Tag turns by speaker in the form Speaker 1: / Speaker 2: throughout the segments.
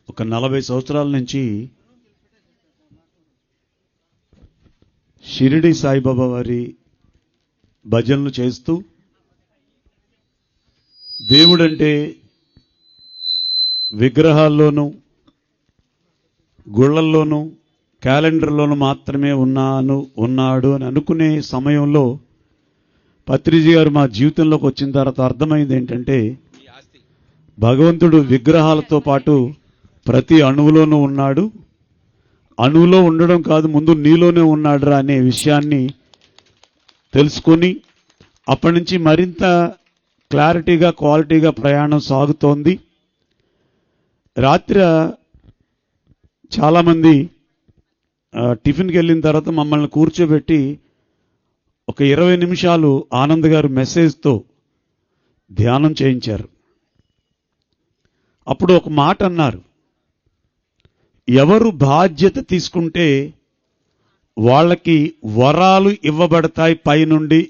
Speaker 1: ఒక 40 సంవత్సరాల నుంచి షిరిడి సాయిబాబా వారి భజనలు చేస్తూ దేవుడంటే విగ్రహాల్లోనూ గుళ్ళల్లోనూ క్యాలెండర్లోనూ మాత్రమే ఉన్నాడు అని అనుకునే సమయంలో పత్రిజీ గారు మా జీవితంలోకి వచ్చిన తర్వాత అర్థమైంది ఏంటంటే భగవంతుడు విగ్రహాలతో పాటు ప్రతి అణువులోనూ ఉన్నాడు. అణువులో ఉండడం కాదు, ముందు నీలోనే ఉన్నాడురా అనే విషయాన్ని తెలుసుకొని అప్పటి నుంచి మరింత క్లారిటీగా క్వాలిటీగా ప్రయాణం సాగుతోంది. రాత్రి చాలామంది టిఫిన్కి వెళ్ళిన తర్వాత మమ్మల్ని కూర్చోబెట్టి ఒక 20 నిమిషాలు ఆనంద్ గారు మెసేజ్తో ధ్యానం చేయించారు. అప్పుడు ఒక మాట అన్నారు, ఎవరు బాధ్యత తీసుకుంటే వాళ్ళకి వరాలు ఇవ్వబడతాయి పైనుండి,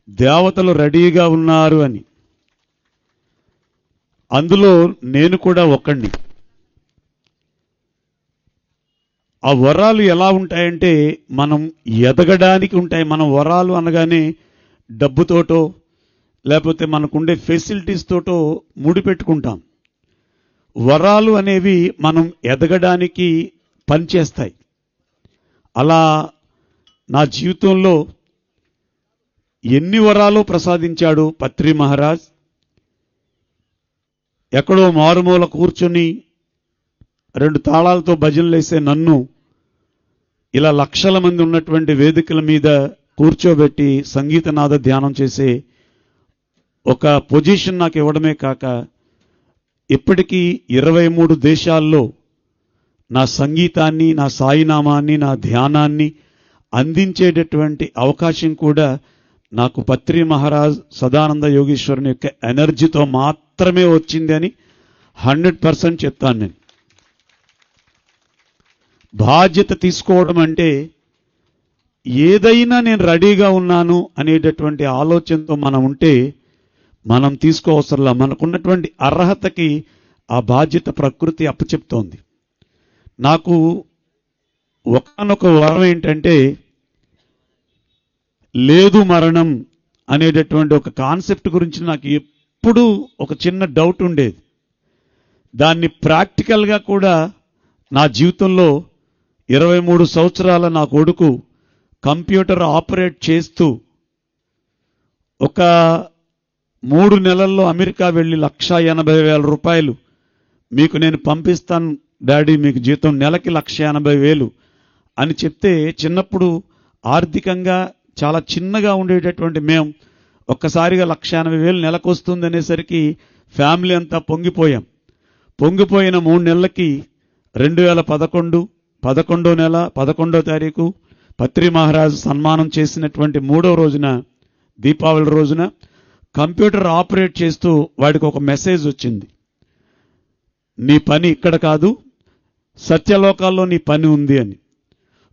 Speaker 1: దేవతలు రెడీగా ఉన్నారు అని. అందులో నేను కూడా ఒకణ్ణి. ఆ వరాలు ఎలా ఉంటాయంటే మనం ఎదగడానికి ఉంటాయి. మనం వరాలు అనగానే డబ్బుతోటో లేకపోతే మనకుండే ఫెసిలిటీస్ తోటో ముడిపెట్టుకుంటాం. వరాలు అనేవి మనం ఎదగడానికి పనిచేస్తాయి. అలా నా జీవితంలో ఎన్ని వరాలు ప్రసాదించాడు పత్రి మహారాజ్. ఎక్కడో మారుమూల కూర్చొని 2 తాళాలతో భజనలు వేసే నన్ను ఇలా లక్షల మంది ఉన్నటువంటి వేదికల మీద కూర్చోబెట్టి సంగీతనాద ధ్యానం చేసే ఒక పొజిషన్ నాకు ఇవ్వడమే కాక ఇప్పటికీ 23 దేశాల్లో నా సంగీతాన్ని, నా సాయినామాన్ని, నా ధ్యానాన్ని అందించేటటువంటి అవకాశం కూడా నాకు పత్రి మహారాజ్ సదానంద యోగీశ్వరుని యొక్క ఎనర్జీతో మాత్రమే వచ్చింది అని 100% చెప్తాను. నేను బాధ్యత తీసుకోవడం అంటే ఏదైనా నేను రెడీగా ఉన్నాను అనేటటువంటి ఆలోచనతో మనం ఉంటే మనం తీసుకోవసరంలా. మనకున్నటువంటి అర్హతకి ఆ బాధ్యత ప్రకృతి అప్పచెప్తోంది. నాకు ఒకానొక వరం ఏంటంటే లేదు మరణం అనేటటువంటి ఒక కాన్సెప్ట్ గురించి నాకు ఎప్పుడూ ఒక చిన్న డౌట్ ఉండేది. దాన్ని ప్రాక్టికల్గా కూడా నా జీవితంలో 23 సంవత్సరాల నా కొడుకు కంప్యూటర్ ఆపరేట్ చేస్తూ ఒక 3 నెలల్లో అమెరికా వెళ్ళి 1,80,000 రూపాయలు మీకు నేను పంపిస్తాను డాడీ, మీకు జీతం నెలకి 1,80,000 అని చెప్తే చిన్నప్పుడు ఆర్థికంగా చాలా చిన్నగా ఉండేటటువంటి మేము ఒక్కసారిగా 1,80,000 నెలకు వస్తుంది అనేసరికి ఫ్యామిలీ అంతా పొంగిపోయాం. పొంగిపోయిన 3 నెలలకి 2011 11వ నెల 11వ తారీఖు పత్రి మహారాజ్ సన్మానం చేసినటువంటి 3వ రోజున, దీపావళి రోజున కంప్యూటర్ ఆపరేట్ చేస్తూ వాడికి ఒక మెసేజ్ వచ్చింది, నీ పని ఇక్కడ కాదు, సత్యలోకాల్లో నీ పని ఉంది అని.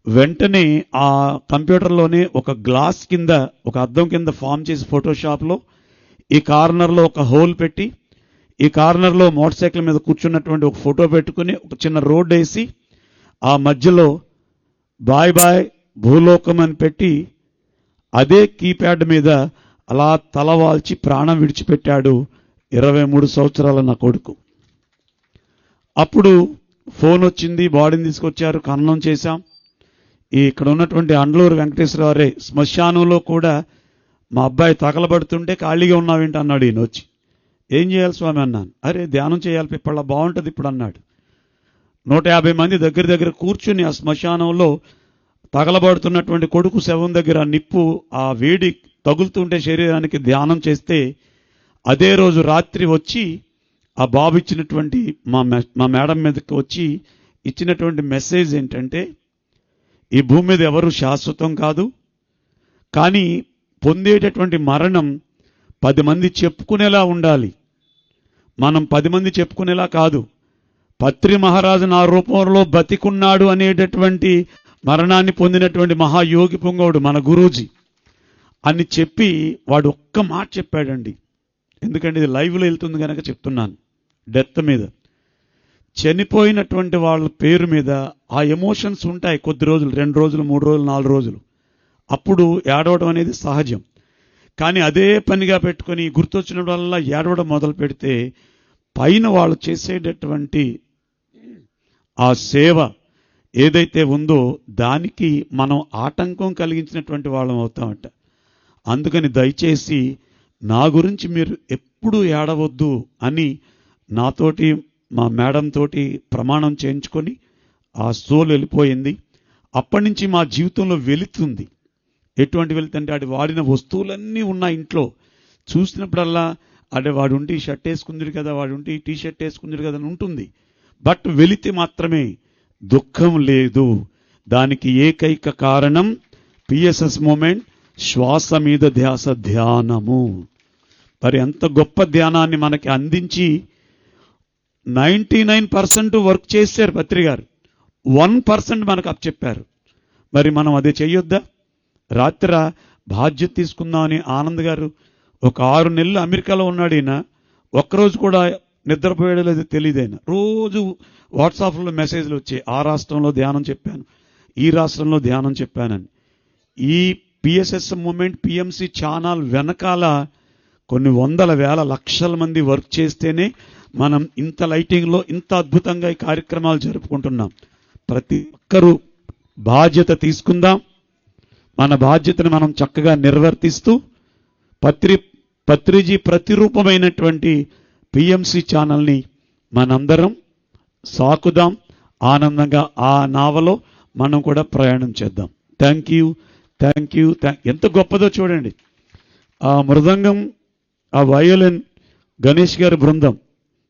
Speaker 1: వెంటనే ఆ కంప్యూటర్లోనే ఒక గ్లాస్ కింద, ఒక అద్దం కింద ఫామ్ చేసి ఫోటోషాప్లో ఈ కార్నర్లో ఒక హోల్ పెట్టి, ఈ కార్నర్లో మోటార్ సైకిల్ మీద కూర్చున్నటువంటి ఒక ఫోటో పెట్టుకుని ఒక చిన్న రోడ్ వేసి ఆ మధ్యలో బాయ్ బాయ్ భూలోకం అని పెట్టి అదే కీప్యాడ్ మీద అలా తలవాల్చి ప్రాణం విడిచిపెట్టాడు 23 సంవత్సరాల నా కొడుకు. అప్పుడు ఫోన్ వచ్చింది, బాడీని తీసుకొచ్చారు, ఖననం చేశాం. ఇక్కడ ఉన్నటువంటి అండ్లూరు వెంకటేశ్వరరావు శ్మశానంలో కూడా మా అబ్బాయి తగలబడుతుంటే ఖాళీగా ఉన్నావేంటి అన్నాడు. ఈయన వచ్చి ఏం చేయాలి స్వామి అన్నాను. అరే ధ్యానం చేయాలి పిప్పళ్ళ బాగుంటుంది ఇప్పుడు అన్నాడు. 150 మంది దగ్గర కూర్చుని ఆ శ్మశానంలో తగలబడుతున్నటువంటి కొడుకు శవం దగ్గర నిప్పు, ఆ వేడి తగులుతుంటే శరీరానికి ధ్యానం చేస్తే అదే రోజు రాత్రి వచ్చి ఆ బాబు ఇచ్చినటువంటి మా మేడం మీదకి వచ్చి ఇచ్చినటువంటి మెసేజ్ ఏంటంటే, ఈ భూమి మీద ఎవరు శాశ్వతం కాదు, కానీ పొందేటటువంటి మరణం 10 మంది చెప్పుకునేలా ఉండాలి. మనం 10 మంది చెప్పుకునేలా కాదు. పత్రి మహారాజు నా రూపంలో బతికున్నాడు అనేటటువంటి మరణాన్ని పొందినటువంటి మహాయోగి పొంగవుడు మన గురూజీ అని చెప్పి వాడు ఒక్క మాట చెప్పాడండి. ఎందుకంటే ఇది లైవ్లో వెళ్తుంది కనుక చెప్తున్నాను. డెత్ మీద చనిపోయినటువంటి వాళ్ళ పేరు మీద ఆ ఎమోషన్స్ ఉంటాయి. కొద్ది రోజులు, 2 రోజులు, 3 రోజులు, 4 రోజులు, అప్పుడు ఏడవడం అనేది సహజం. కానీ అదే పనిగా పెట్టుకొని గుర్తొచ్చినప్పుడల్లా ఏడవడం మొదలు పెడితే పైన వాళ్ళు చేసేటటువంటి ఆ సేవ ఏదైతే ఉందో దానికి మనం ఆటంకం కలిగించినటువంటి వాళ్ళం అవుతామట. అందుకని దయచేసి నా గురించి మీరు ఎప్పుడూ ఏడవద్దు అని నాతోటి మా మేడం తోటి ప్రమాణం చేయించుకొని ఆ సోల్ వెళ్ళిపోయింది. అప్పటి నుంచి మా జీవితంలో వెళుతుంది. ఎటువంటి వెళుతుంటే అది వాడిన వస్తువులన్నీ ఉన్నాయి ఇంట్లో. చూసినప్పుడల్లా అంటే వాడు ఉండి షర్ట్ వేసుకుందిరు కదా, వాడు ఉండి టీ షర్ట్ వేసుకుందిరు కదా అని ఉంటుంది. బట్ వెళితే మాత్రమే దుఃఖం లేదు. దానికి ఏకైక కారణం పిఎస్ఎస్ మూమెంట్, శ్వాస మీద ధ్యాస ధ్యానము. మరి ఎంత గొప్ప ధ్యానాన్ని మనకి అందించి 99% వర్క్ చేశారు పత్రి గారు, 1% మనకు అప్పచెప్పారు. మరి మనం అదే చెయ్యొద్దా? రాత్రి బాధ్యత తీసుకుందామని ఆనంద్ గారు ఒక 6 నెలలు అమెరికాలో ఉన్నాడు. ఈయన ఒక్కరోజు కూడా నిద్రపోయాడో లేదో తెలియదు. ఆయన రోజు వాట్సాప్లో మెసేజ్లు వచ్చాయి, ఆ రాష్ట్రంలో ధ్యానం చెప్పాను, ఈ రాష్ట్రంలో ధ్యానం చెప్పానని. ఈ పిఎస్ఎస్ మూమెంట్ పిఎంసి ఛానల్ వెనకాల కొన్ని వందల వేల లక్షల మంది వర్క్ చేస్తేనే మనం ఇంత లైటింగ్లో ఇంత అద్భుతంగా ఈ కార్యక్రమాలు జరుపుకుంటున్నాం. ప్రతి ఒక్కరూ బాధ్యత తీసుకుందాం. మన బాధ్యతను మనం చక్కగా నిర్వర్తిస్తూ పత్రిజీ ప్రతిరూపమైనటువంటి పిఎంసి ఛానల్ని మనందరం సాకుదాం. ఆనందంగా ఆ నావలో మనం కూడా ప్రయాణం చేద్దాం. Thank you. ఎంత గొప్పదో చూడండి. ఆ మృదంగం, ఆ వయోలిన్ గణేష్ గారి బృందం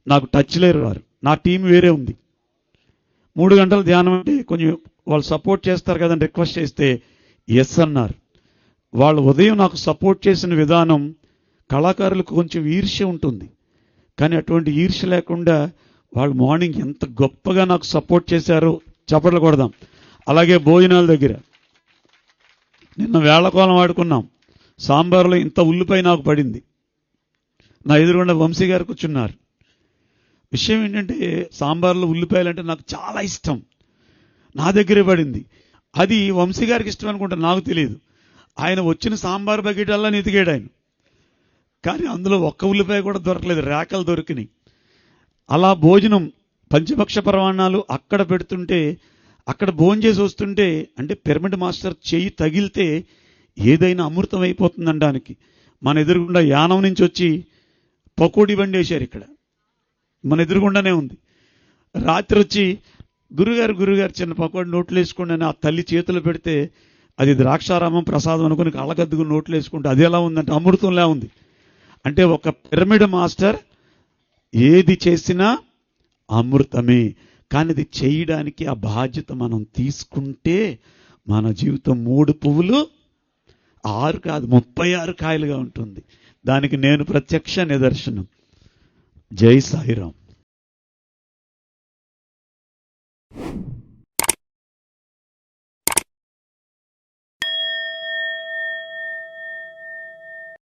Speaker 1: నాకు టచ్ లేరు. వారు నా టీం వేరే ఉంది. 3 గంటల ధ్యానం అంటే కొంచెం వాళ్ళు సపోర్ట్ చేస్తారు కదని రిక్వెస్ట్ చేస్తే ఎస్ అన్నారు. వాళ్ళు ఉదయం నాకు సపోర్ట్ చేసిన విధానం కళాకారులకు కొంచెం ఈర్ష్య ఉంటుంది, కానీ అటువంటి ఈర్ష్య లేకుండా వాళ్ళు మార్నింగ్ ఎంత గొప్పగా నాకు సపోర్ట్ చేశారో చప్పట్లు కొడదాం. అలాగే భోజనాల దగ్గర నిన్న వేళకోళం ఆడుకున్నాం. సాంబార్లో ఇంత ఉల్లిపాయ నాకు పడింది. నా ఎదురుగుండా వంశీ గారు కూర్చున్నారు. విషయం ఏంటంటే సాంబార్లో ఉల్లిపాయలు అంటే నాకు చాలా ఇష్టం. నా దగ్గరే పడింది. అది వంశీ గారికి ఇష్టం అనుకుంటా, నాకు తెలియదు. ఆయన వచ్చిన సాంబార్ బకెట్ అలా ఎతికాడు ఆయన, కానీ అందులో ఒక్క ఉల్లిపాయ కూడా దొరకలేదు, రేకలు దొరికినాయి. అలా భోజనం పంచపక్ష ప్రమాణాలు అక్కడ పెడుతుంటే, అక్కడ భోజనం చేసి వస్తుంటే, అంటే పిరమిడ్ మాస్టర్ చెయ్యి తగిలితే ఏదైనా అమృతం అయిపోతుందనడానికి మన ఎదురుగుండా యానం నుంచి వచ్చి పకోడీ బండి వేశారు. ఇక్కడ మన ఎదురుగుండానే ఉంది. రాత్రి వచ్చి గురుగారు చిన్న పకోడీ నోట్లు వేసుకోండి అని ఆ తల్లి చేతులు పెడితే అది ద్రాక్షారామం ప్రసాదం అనుకుని కళ్ళకద్దుకు నోట్లు వేసుకుంటే అది ఎలా ఉందంటే అమృతంలా ఉంది. అంటే ఒక పిరమిడ్ మాస్టర్ ఏది చేసినా అమృతమే. కానీ ఇది చేయడానికి ఆ బాధ్యత మనం తీసుకుంటే మన జీవితం 3 పువ్వులు 6 కాదు 36 కాయలుగా ఉంటుంది. దానికి నేను ప్రత్యక్ష నిదర్శనం. జై సాయిరాం.